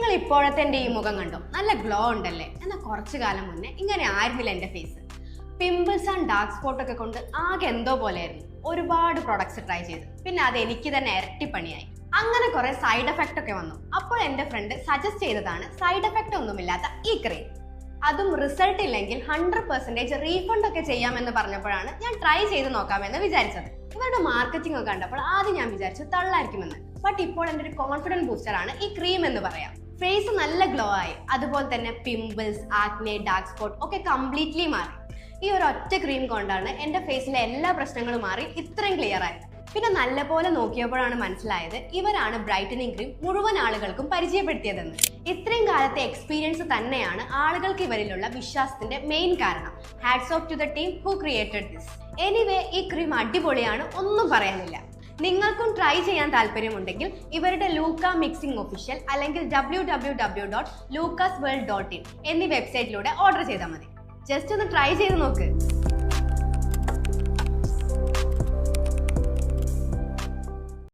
നിങ്ങൾ ഇപ്പോഴത്തെ എൻ്റെ ഈ മുഖം കണ്ടോ? നല്ല ഗ്ലോ ഉണ്ടല്ലേ? എന്നാൽ കുറച്ചു കാലം മുന്നേ ഇങ്ങനെ ആയിരുന്നില്ല എൻ്റെ face. Pimples and dark spot ഒക്കെ കൊണ്ട് ആകെ എന്തോ പോലെയായിരുന്നു. ഒരുപാട് പ്രൊഡക്ട്സ് ട്രൈ ചെയ്തു, പിന്നെ അത് എനിക്ക് തന്നെ ഇരട്ടിപ്പണിയായി. അങ്ങനെ കുറെ സൈഡ് എഫക്റ്റ് ഒക്കെ വന്നു. അപ്പോൾ എൻ്റെ ഫ്രണ്ട് സജസ്റ്റ് ചെയ്തതാണ് സൈഡ് എഫക്റ്റ് ഒന്നുമില്ലാത്ത ഈ ക്രീം. അതും റിസൾട്ട് ഇല്ലെങ്കിൽ 100% റീഫണ്ട് ഒക്കെ ചെയ്യാമെന്ന് പറഞ്ഞപ്പോഴാണ് ഞാൻ ട്രൈ ചെയ്ത് നോക്കാമെന്ന് വിചാരിച്ചത്. ഇവരുടെ മാർക്കറ്റിംഗ് ഒക്കെ കണ്ടപ്പോൾ ആദ്യം ഞാൻ വിചാരിച്ചു തള്ളായിരിക്കുമെന്ന്. ബട്ട് ഇപ്പോൾ എൻ്റെ ഒരു കോൺഫിഡൻസ് ബൂസ്റ്റർ ആണ് ഈ ക്രീം എന്ന് പറയാം. ഫേസ് നല്ല ഗ്ലോ ആയി, അതുപോലെ തന്നെ പിമ്പിൾസ്, ആക്നെ, ഡാർക്ക് സ്പോട്ട് ഒക്കെ കംപ്ലീറ്റ്ലി മാറി. ഈ ഒരു ഒറ്റ ക്രീം കൊണ്ടാണ് എൻ്റെ ഫേസിലെ എല്ലാ പ്രശ്നങ്ങളും മാറി ഇത്രയും ക്ലിയർ ആയത്. പിന്നെ നല്ലപോലെ നോക്കിയപ്പോഴാണ് മനസ്സിലായത് ഇവരാണ് ബ്രൈറ്റനിങ് ക്രീം മുഴുവൻ ആളുകൾക്കും പരിചയപ്പെടുത്തിയതെന്ന്. ഇത്രയും കാലത്തെ എക്സ്പീരിയൻസ് തന്നെയാണ് ആളുകൾക്ക് ഇവരിലുള്ള വിശ്വാസത്തിന്റെ മെയിൻ കാരണം. Hats of two the team who created this. Anyway, ഈ ക്രീം അടിപൊളിയാണ്, ഒന്നും പറയാനില്ല. നിങ്ങൾക്കും ട്രൈ ചെയ്യാൻ താല്പര്യമുണ്ടെങ്കിൽ ഇവരുടെ ലൂക്ക മിക്സിംഗ് ഒഫീഷ്യൽ അല്ലെങ്കിൽ www.lucasworld.in എന്നീ വെബ്സൈറ്റിലൂടെ ഓർഡർ ചെയ്താൽ മതി. ജസ്റ്റ് ഒന്ന് ട്രൈ ചെയ്ത് നോക്ക്.